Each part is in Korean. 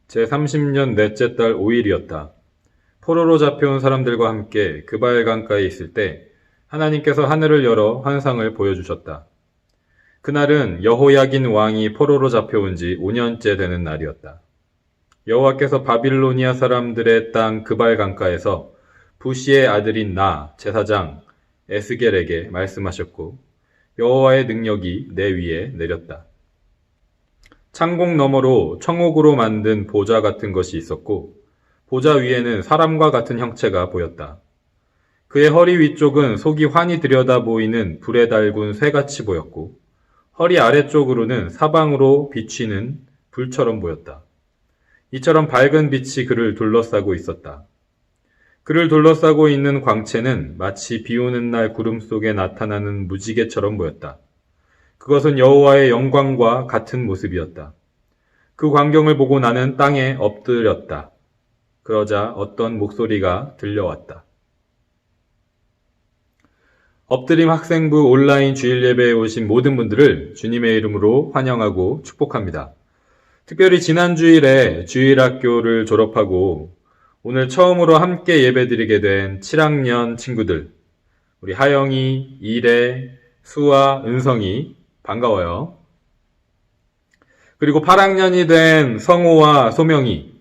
제30년 넷째 달 5일이었다. 포로로 잡혀온 사람들과 함께 그발 강가에 있을 때 하나님께서 하늘을 열어 환상을 보여주셨다. 그날은 여호야긴 왕이 포로로 잡혀온 지 5년째 되는 날이었다. 여호와께서 바빌로니아 사람들의 땅 그발 강가에서 부시의 아들인 나 제사장 에스겔에게 말씀하셨고 여호와의 능력이 내 위에 내렸다. 창공 너머로 청옥으로 만든 보좌 같은 것이 있었고 보좌 위에는 사람과 같은 형체가 보였다. 그의 허리 위쪽은 속이 환히 들여다 보이는 불에 달군 쇠같이 보였고 허리 아래쪽으로는 사방으로 비치는 불처럼 보였다. 이처럼 밝은 빛이 그를 둘러싸고 있었다. 그를 둘러싸고 있는 광채는 마치 비 오는 날 구름 속에 나타나는 무지개처럼 보였다. 그것은 여호와의 영광과 같은 모습이었다. 그 광경을 보고 나는 땅에 엎드렸다. 그러자 어떤 목소리가 들려왔다. 엎드림 학생부 온라인 주일 예배에 오신 모든 분들을 주님의 이름으로 환영하고 축복합니다. 특별히 지난 주일에 주일학교를 졸업하고 오늘 처음으로 함께 예배드리게 된 7학년 친구들, 우리 하영이, 이래, 수아, 은성이 반가워요. 그리고 8학년이 된 성호와 소명이,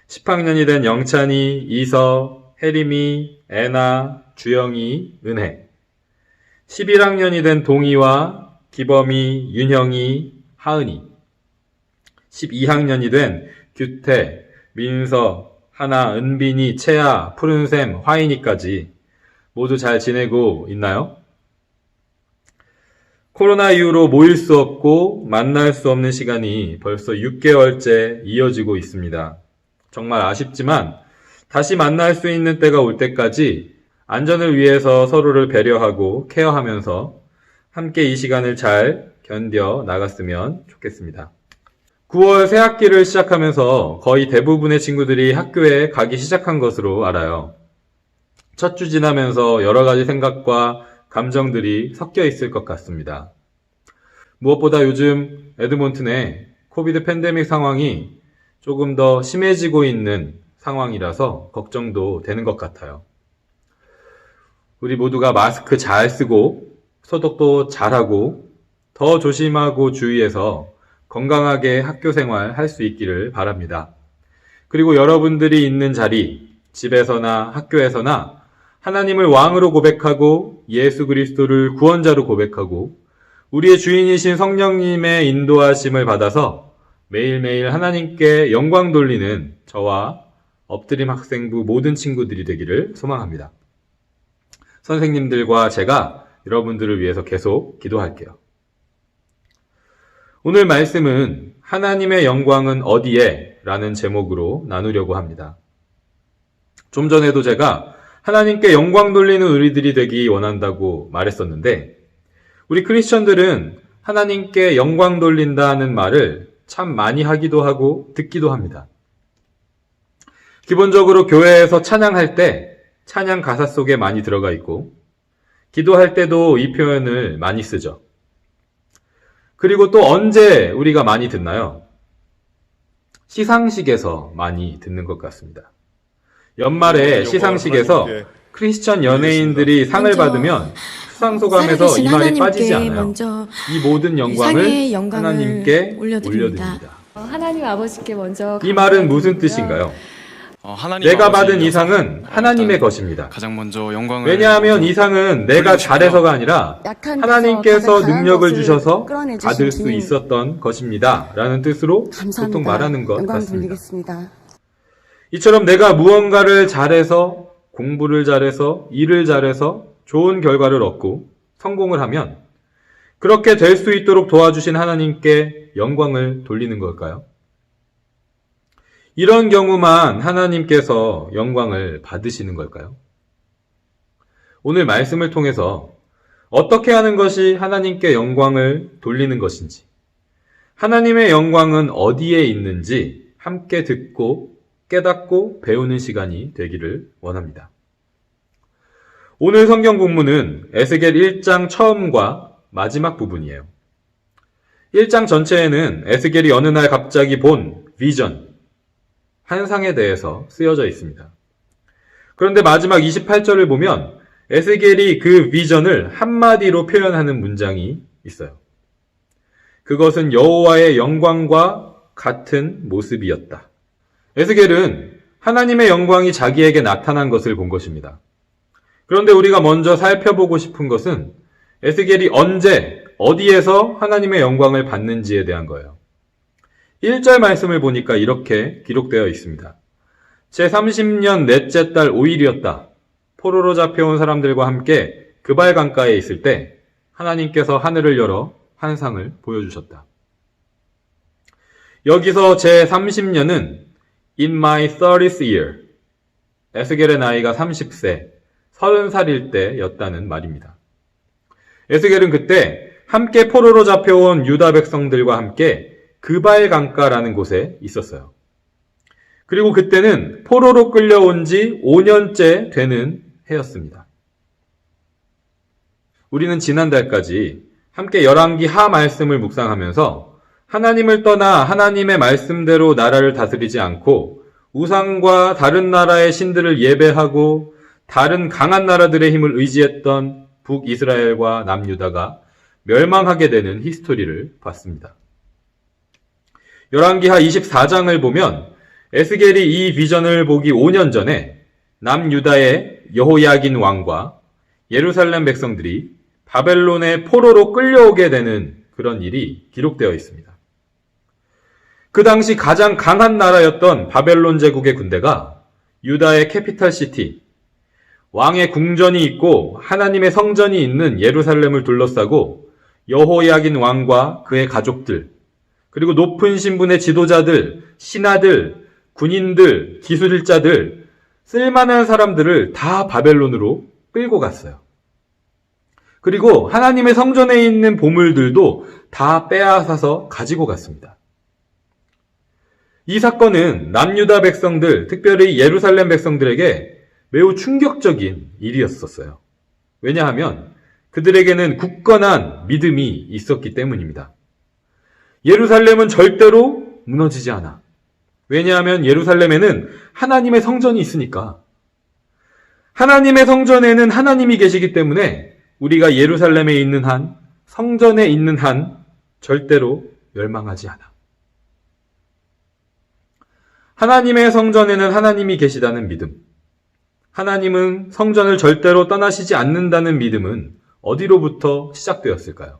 10학년이 된 영찬이, 이서, 혜림이, 애나, 주영이, 은혜, 11학년이 된 동희와 기범이, 윤형이, 하은이, 12학년이 된 규태, 민서, 하나, 은빈이, 채아, 푸른샘, 화인이까지 모두 잘 지내고 있나요? 코로나 이후로 모일 수 없고 만날 수 없는 시간이 벌써 6개월째 이어지고 있습니다. 정말 아쉽지만 다시 만날 수 있는 때가 올 때까지 안전을 위해서 서로를 배려하고 케어하면서 함께 이 시간을 잘 견뎌 나갔으면 좋겠습니다. 9월 새 학기를 시작하면서 거의 대부분의 친구들이 학교에 가기 시작한 것으로 알아요. 첫 주 지나면서 여러 가지 생각과 감정들이 섞여 있을 것 같습니다. 무엇보다 요즘 에드몬튼의 코비드 팬데믹 상황이 조금 더 심해지고 있는 상황이라서 걱정도 되는 것 같아요. 우리 모두가 마스크 잘 쓰고 소독도 잘하고 더 조심하고 주의해서 건강하게 학교 생활 할 수 있기를 바랍니다. 그리고 여러분들이 있는 자리, 집에서나 학교에서나 하나님을 왕으로 고백하고 예수 그리스도를 구원자로 고백하고 우리의 주인이신 성령님의 인도하심을 받아서 매일매일 하나님께 영광 돌리는 저와 엎드림 학생부 모든 친구들이 되기를 소망합니다. 선생님들과 제가 여러분들을 위해서 계속 기도할게요. 오늘 말씀은 하나님의 영광은 어디에? 라는 제목으로 나누려고 합니다. 좀 전에도 제가 하나님께 영광 돌리는 우리들이 되기 원한다고 말했었는데 우리 크리스천들은 하나님께 영광 돌린다는 말을 참 많이 하기도 하고 듣기도 합니다. 기본적으로 교회에서 찬양할 때 찬양 가사 속에 많이 들어가 있고 기도할 때도 이 표현을 많이 쓰죠. 그리고 또 언제 우리가 많이 듣나요? 시상식에서 많이 듣는 것 같습니다. 연말에 시상식에서 크리스천 연예인들이 상을 받으면 수상소감에서 이 말이 빠지지 않아요. 이 모든 영광을 하나님께 올려드립니다. 하나님 아버지께 먼저 이 말은 무슨 뜻인가요? 내가 받은 이 상은 하나님의 것입니다. 가장 먼저 영광을 왜냐하면 이 상은 내가 잘해서가 아니라 하나님께서 능력을 주셔서 받을 수 있었던 것입니다. 라는 뜻으로 보통 말하는 것 같습니다. 이처럼 내가 무언가를 잘해서 공부를 잘해서 일을 잘해서 좋은 결과를 얻고 성공을 하면 그렇게 될 수 있도록 도와주신 하나님께 영광을 돌리는 걸까요? 이런 경우만 하나님께서 영광을 받으시는 걸까요? 오늘 말씀을 통해서 어떻게 하는 것이 하나님께 영광을 돌리는 것인지, 하나님의 영광은 어디에 있는지 함께 듣고 깨닫고 배우는 시간이 되기를 원합니다. 오늘 성경 본문은 에스겔 1장 처음과 마지막 부분이에요. 1장 전체에는 에스겔이 어느 날 갑자기 본 비전, 환상에 대해서 쓰여져 있습니다. 그런데 마지막 28절을 보면 에스겔이 그 비전을 한마디로 표현하는 문장이 있어요. 그것은 여호와의 영광과 같은 모습이었다. 에스겔은 하나님의 영광이 자기에게 나타난 것을 본 것입니다. 그런데 우리가 먼저 살펴보고 싶은 것은 에스겔이 언제, 어디에서 하나님의 영광을 받는지에 대한 거예요. 1절 말씀을 보니까 이렇게 기록되어 있습니다. 제30년 넷째 달 5일이었다. 포로로 잡혀온 사람들과 함께 그발 강가에 있을 때 하나님께서 하늘을 열어 환상을 보여주셨다. 여기서 제30년은 In my 30th year, 에스겔의 나이가 30세, 30살일 때였다는 말입니다. 에스겔은 그때 함께 포로로 잡혀온 유다 백성들과 함께 그발 강가라는 곳에 있었어요. 그리고 그때는 포로로 끌려온 지 5년째 되는 해였습니다. 우리는 지난달까지 함께 열왕기 하 말씀을 묵상하면서 하나님을 떠나 하나님의 말씀대로 나라를 다스리지 않고 우상과 다른 나라의 신들을 예배하고 다른 강한 나라들의 힘을 의지했던 북이스라엘과 남유다가 멸망하게 되는 히스토리를 봤습니다. 열왕기하 24장을 보면 에스겔이 이 비전을 보기 5년 전에 남유다의 여호야긴 왕과 예루살렘 백성들이 바벨론의 포로로 끌려오게 되는 그런 일이 기록되어 있습니다. 그 당시 가장 강한 나라였던 바벨론 제국의 군대가 유다의 캐피탈 시티, 왕의 궁전이 있고 하나님의 성전이 있는 예루살렘을 둘러싸고 여호야긴 왕과 그의 가족들, 그리고 높은 신분의 지도자들, 신하들, 군인들, 기술자들, 쓸만한 사람들을 다 바벨론으로 끌고 갔어요. 그리고 하나님의 성전에 있는 보물들도 다 빼앗아서 가지고 갔습니다. 이 사건은 남유다 백성들, 특별히 예루살렘 백성들에게 매우 충격적인 일이었었어요. 왜냐하면 그들에게는 굳건한 믿음이 있었기 때문입니다. 예루살렘은 절대로 무너지지 않아. 왜냐하면 예루살렘에는 하나님의 성전이 있으니까. 하나님의 성전에는 하나님이 계시기 때문에 우리가 예루살렘에 있는 한, 성전에 있는 한 절대로 멸망하지 않아. 하나님의 성전에는 하나님이 계시다는 믿음, 하나님은 성전을 절대로 떠나시지 않는다는 믿음은 어디로부터 시작되었을까요?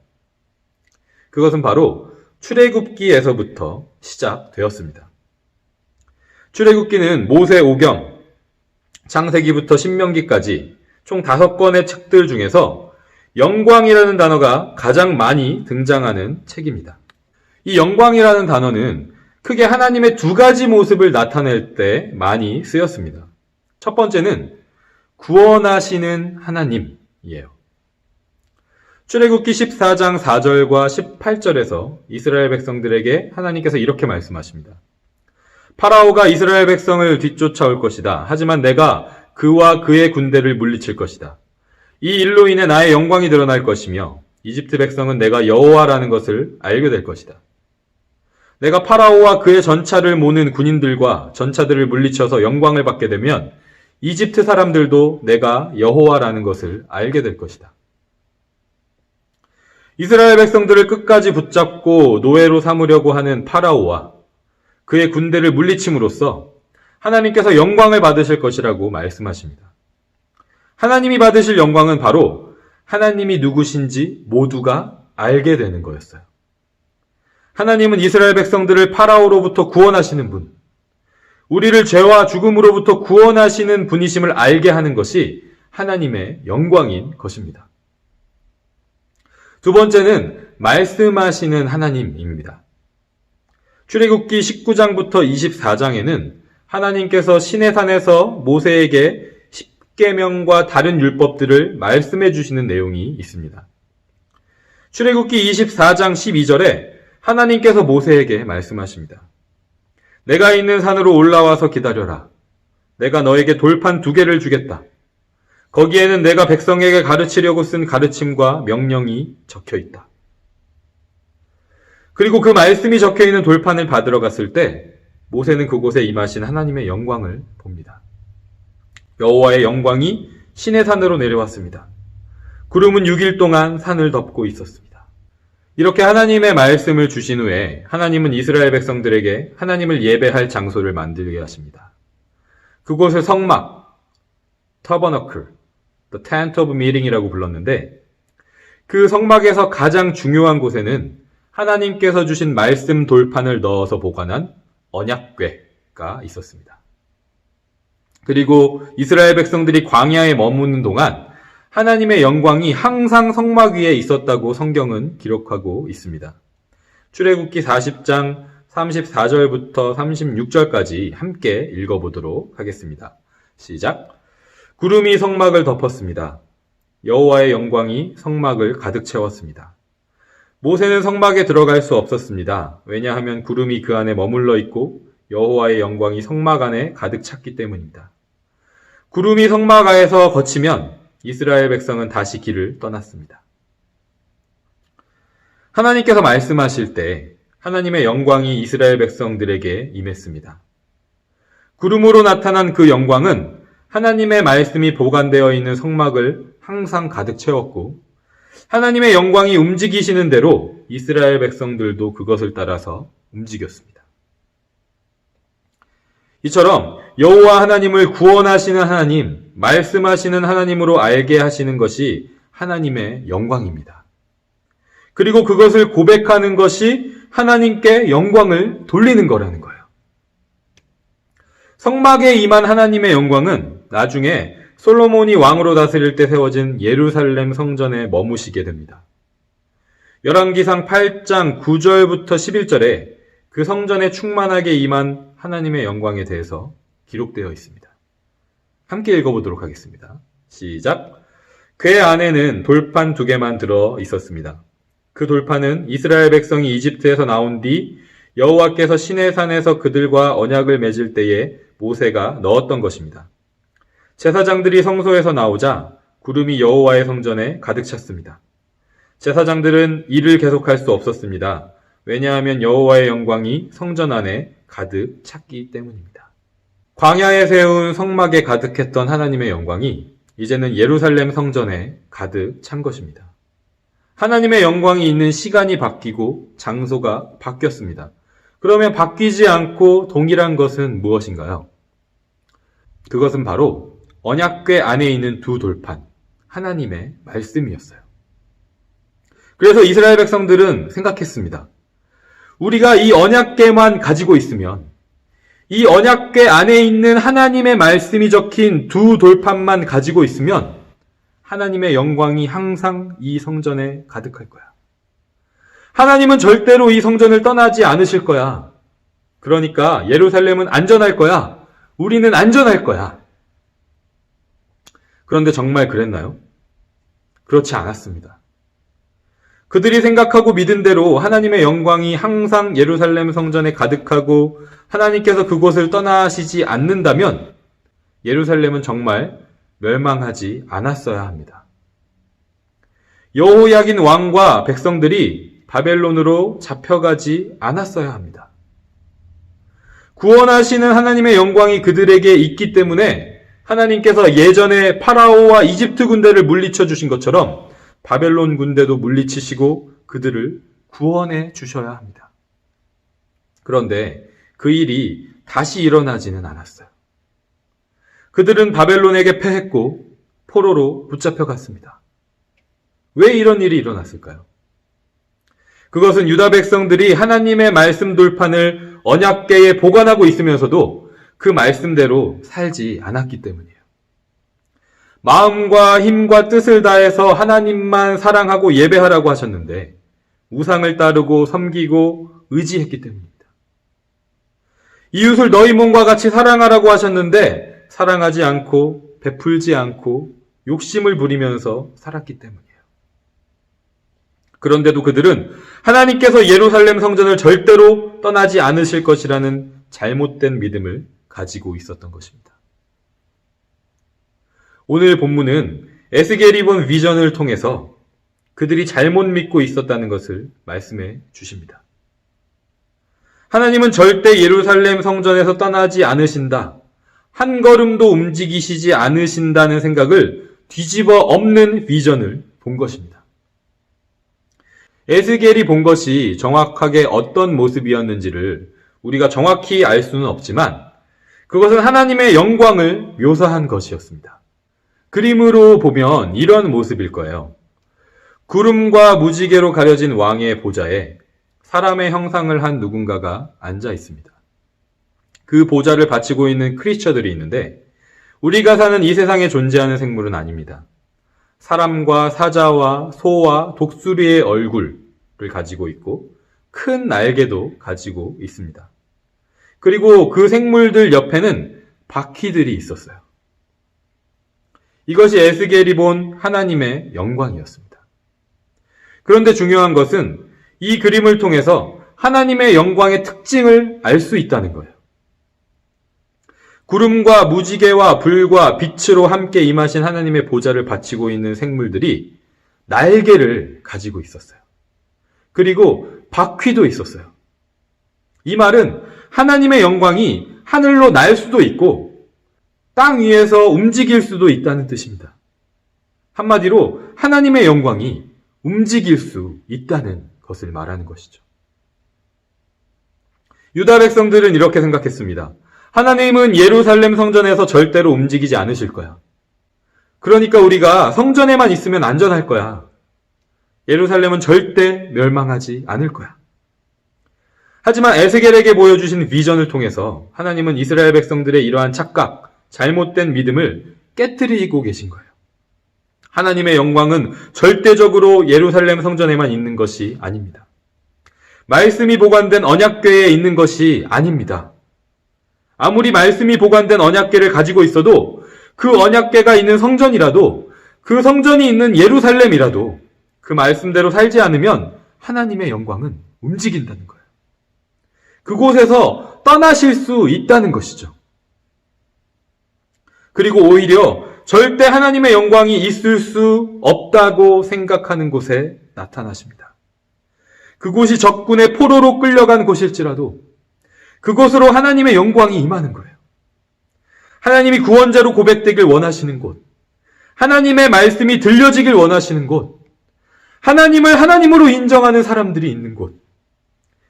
그것은 바로 출애굽기에서부터 시작되었습니다. 출애굽기는 모세 오경, 창세기부터 신명기까지 총 5권의 책들 중에서 영광이라는 단어가 가장 많이 등장하는 책입니다. 이 영광이라는 단어는 크게 하나님의 2가지 모습을 나타낼 때 많이 쓰였습니다. 첫 번째는 구원하시는 하나님이에요. 출애굽기 14장 4절과 18절에서 이스라엘 백성들에게 하나님께서 이렇게 말씀하십니다. 파라오가 이스라엘 백성을 뒤쫓아올 것이다. 하지만 내가 그와 그의 군대를 물리칠 것이다. 이 일로 인해 나의 영광이 드러날 것이며 이집트 백성은 내가 여호와라는 것을 알게 될 것이다. 내가 파라오와 그의 전차를 모는 군인들과 전차들을 물리쳐서 영광을 받게 되면 이집트 사람들도 내가 여호와라는 것을 알게 될 것이다. 이스라엘 백성들을 끝까지 붙잡고 노예로 삼으려고 하는 파라오와 그의 군대를 물리침으로써 하나님께서 영광을 받으실 것이라고 말씀하십니다. 하나님이 받으실 영광은 바로 하나님이 누구신지 모두가 알게 되는 거였어요. 하나님은 이스라엘 백성들을 파라오로부터 구원하시는 분, 우리를 죄와 죽음으로부터 구원하시는 분이심을 알게 하는 것이 하나님의 영광인 것입니다. 두 번째는 말씀하시는 하나님입니다. 출애굽기 19장부터 24장에는 하나님께서 시내산에서 모세에게 십계명과 다른 율법들을 말씀해 주시는 내용이 있습니다. 출애굽기 24장 12절에 하나님께서 모세에게 말씀하십니다. 내가 있는 산으로 올라와서 기다려라. 내가 너에게 돌판 2개를 주겠다. 거기에는 내가 백성에게 가르치려고 쓴 가르침과 명령이 적혀 있다. 그리고 그 말씀이 적혀 있는 돌판을 받으러 갔을 때 모세는 그곳에 임하신 하나님의 영광을 봅니다. 여호와의 영광이 시내 산으로 내려왔습니다. 구름은 6일 동안 산을 덮고 있었습니다. 이렇게 하나님의 말씀을 주신 후에 하나님은 이스라엘 백성들에게 하나님을 예배할 장소를 만들게 하십니다. 그곳을 성막, 터버너클, The Tent of Meeting이라고 불렀는데 그 성막에서 가장 중요한 곳에는 하나님께서 주신 말씀 돌판을 넣어서 보관한 언약궤가 있었습니다. 그리고 이스라엘 백성들이 광야에 머무는 동안 하나님의 영광이 항상 성막 위에 있었다고 성경은 기록하고 있습니다. 출애굽기 40장 34절부터 36절까지 함께 읽어보도록 하겠습니다. 시작. 구름이 성막을 덮었습니다. 여호와의 영광이 성막을 가득 채웠습니다. 모세는 성막에 들어갈 수 없었습니다. 왜냐하면 구름이 그 안에 머물러 있고 여호와의 영광이 성막 안에 가득 찼기 때문입니다. 구름이 성막 안에서 거치면 이스라엘 백성은 다시 길을 떠났습니다. 하나님께서 말씀하실 때 하나님의 영광이 이스라엘 백성들에게 임했습니다. 구름으로 나타난 그 영광은 하나님의 말씀이 보관되어 있는 성막을 항상 가득 채웠고 하나님의 영광이 움직이시는 대로 이스라엘 백성들도 그것을 따라서 움직였습니다. 이처럼 여호와 하나님을 구원하시는 하나님, 말씀하시는 하나님으로 알게 하시는 것이 하나님의 영광입니다. 그리고 그것을 고백하는 것이 하나님께 영광을 돌리는 거라는 거예요. 성막에 임한 하나님의 영광은 나중에 솔로몬이 왕으로 다스릴 때 세워진 예루살렘 성전에 머무시게 됩니다. 열왕기상 8장 9절부터 11절에 그 성전에 충만하게 임한 하나님의 영광에 대해서 기록되어 있습니다. 함께 읽어보도록 하겠습니다. 시작. 궤 안에는 돌판 2개만 들어 있었습니다. 그 돌판은 이스라엘 백성이 이집트에서 나온 뒤 여호와께서 시내산에서 그들과 언약을 맺을 때에 모세가 넣었던 것입니다. 제사장들이 성소에서 나오자 구름이 여호와의 성전에 가득 찼습니다. 제사장들은 일을 계속할 수 없었습니다. 왜냐하면 여호와의 영광이 성전 안에 가득 찼기 때문입니다. 광야에 세운 성막에 가득했던 하나님의 영광이 이제는 예루살렘 성전에 가득 찬 것입니다. 하나님의 영광이 있는 시간이 바뀌고 장소가 바뀌었습니다. 그러면 바뀌지 않고 동일한 것은 무엇인가요? 그것은 바로 언약궤 안에 있는 2 돌판, 하나님의 말씀이었어요. 그래서 이스라엘 백성들은 생각했습니다. 우리가 이 언약궤만 가지고 있으면, 이 언약궤 안에 있는 하나님의 말씀이 적힌 2 돌판만 가지고 있으면 하나님의 영광이 항상 이 성전에 가득할 거야. 하나님은 절대로 이 성전을 떠나지 않으실 거야. 그러니까 예루살렘은 안전할 거야. 우리는 안전할 거야. 그런데 정말 그랬나요? 그렇지 않았습니다. 그들이 생각하고 믿은 대로 하나님의 영광이 항상 예루살렘 성전에 가득하고 하나님께서 그곳을 떠나시지 않는다면 예루살렘은 정말 멸망하지 않았어야 합니다. 여호야긴 왕과 백성들이 바벨론으로 잡혀가지 않았어야 합니다. 구원하시는 하나님의 영광이 그들에게 있기 때문에 하나님께서 예전에 파라오와 이집트 군대를 물리쳐 주신 것처럼 바벨론 군대도 물리치시고 그들을 구원해 주셔야 합니다. 그런데 그 일이 다시 일어나지는 않았어요. 그들은 바벨론에게 패했고 포로로 붙잡혀갔습니다. 왜 이런 일이 일어났을까요? 그것은 유다 백성들이 하나님의 말씀 돌판을 언약궤에 보관하고 있으면서도 그 말씀대로 살지 않았기 때문이에요. 마음과 힘과 뜻을 다해서 하나님만 사랑하고 예배하라고 하셨는데 우상을 따르고 섬기고 의지했기 때문입니다. 이웃을 너희 몸과 같이 사랑하라고 하셨는데 사랑하지 않고 베풀지 않고 욕심을 부리면서 살았기 때문이에요. 그런데도 그들은 하나님께서 예루살렘 성전을 절대로 떠나지 않으실 것이라는 잘못된 믿음을 가지고 있었던 것입니다. 오늘 본문은 에스겔이 본 비전을 통해서 그들이 잘못 믿고 있었다는 것을 말씀해 주십니다. 하나님은 절대 예루살렘 성전에서 떠나지 않으신다. 한 걸음도 움직이시지 않으신다는 생각을 뒤집어 엎는 비전을 본 것입니다. 에스겔이 본 것이 정확하게 어떤 모습이었는지를 우리가 정확히 알 수는 없지만 그것은 하나님의 영광을 묘사한 것이었습니다. 그림으로 보면 이런 모습일 거예요. 구름과 무지개로 가려진 왕의 보좌에 사람의 형상을 한 누군가가 앉아 있습니다. 그 보좌를 바치고 있는 크리처들이 있는데 우리가 사는 이 세상에 존재하는 생물은 아닙니다. 사람과 사자와 소와 독수리의 얼굴을 가지고 있고 큰 날개도 가지고 있습니다. 그리고 그 생물들 옆에는 바퀴들이 있었어요. 이것이 에스겔이 본 하나님의 영광이었습니다. 그런데 중요한 것은 이 그림을 통해서 하나님의 영광의 특징을 알 수 있다는 거예요. 구름과 무지개와 불과 빛으로 함께 임하신 하나님의 보좌를 바치고 있는 생물들이 날개를 가지고 있었어요. 그리고 바퀴도 있었어요. 이 말은 하나님의 영광이 하늘로 날 수도 있고 땅 위에서 움직일 수도 있다는 뜻입니다. 한마디로 하나님의 영광이 움직일 수 있다는 것을 말하는 것이죠. 유다 백성들은 이렇게 생각했습니다. 하나님은 예루살렘 성전에서 절대로 움직이지 않으실 거야. 그러니까 우리가 성전에만 있으면 안전할 거야. 예루살렘은 절대 멸망하지 않을 거야. 하지만 에스겔에게 보여주신 비전을 통해서 하나님은 이스라엘 백성들의 이러한 착각, 잘못된 믿음을 깨트리고 계신 거예요. 하나님의 영광은 절대적으로 예루살렘 성전에만 있는 것이 아닙니다. 말씀이 보관된 언약궤에 있는 것이 아닙니다. 아무리 말씀이 보관된 언약궤를 가지고 있어도 그 언약궤가 있는 성전이라도 그 성전이 있는 예루살렘이라도 그 말씀대로 살지 않으면 하나님의 영광은 움직인다는 거예요. 그곳에서 떠나실 수 있다는 것이죠. 그리고 오히려 절대 하나님의 영광이 있을 수 없다고 생각하는 곳에 나타나십니다. 그곳이 적군의 포로로 끌려간 곳일지라도 그곳으로 하나님의 영광이 임하는 거예요. 하나님이 구원자로 고백되길 원하시는 곳, 하나님의 말씀이 들려지길 원하시는 곳, 하나님을 하나님으로 인정하는 사람들이 있는 곳,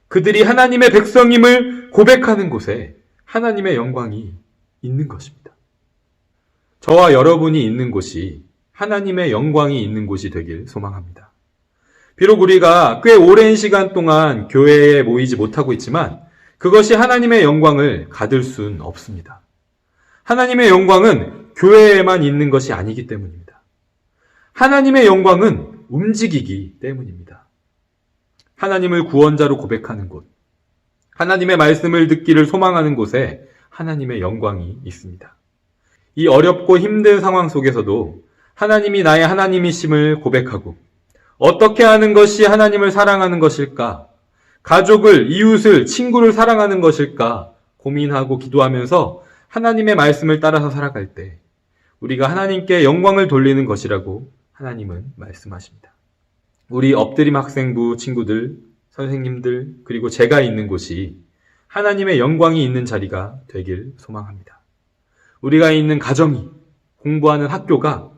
그들이 하나님의 백성임을 고백하는 곳에 하나님의 영광이 있는 것입니다. 저와 여러분이 있는 곳이 하나님의 영광이 있는 곳이 되길 소망합니다. 비록 우리가 꽤 오랜 시간 동안 교회에 모이지 못하고 있지만 그것이 하나님의 영광을 가둘 수는 없습니다. 하나님의 영광은 교회에만 있는 것이 아니기 때문입니다. 하나님의 영광은 움직이기 때문입니다. 하나님을 구원자로 고백하는 곳, 하나님의 말씀을 듣기를 소망하는 곳에 하나님의 영광이 있습니다. 이 어렵고 힘든 상황 속에서도 하나님이 나의 하나님이심을 고백하고 어떻게 하는 것이 하나님을 사랑하는 것일까? 가족을, 이웃을, 친구를 사랑하는 것일까? 고민하고 기도하면서 하나님의 말씀을 따라서 살아갈 때 우리가 하나님께 영광을 돌리는 것이라고 하나님은 말씀하십니다. 우리 엎드림 학생부 친구들, 선생님들, 그리고 제가 있는 곳이 하나님의 영광이 있는 자리가 되길 소망합니다. 우리가 있는 가정이, 공부하는 학교가,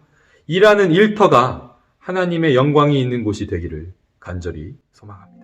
일하는 일터가 하나님의 영광이 있는 곳이 되기를 간절히 소망합니다.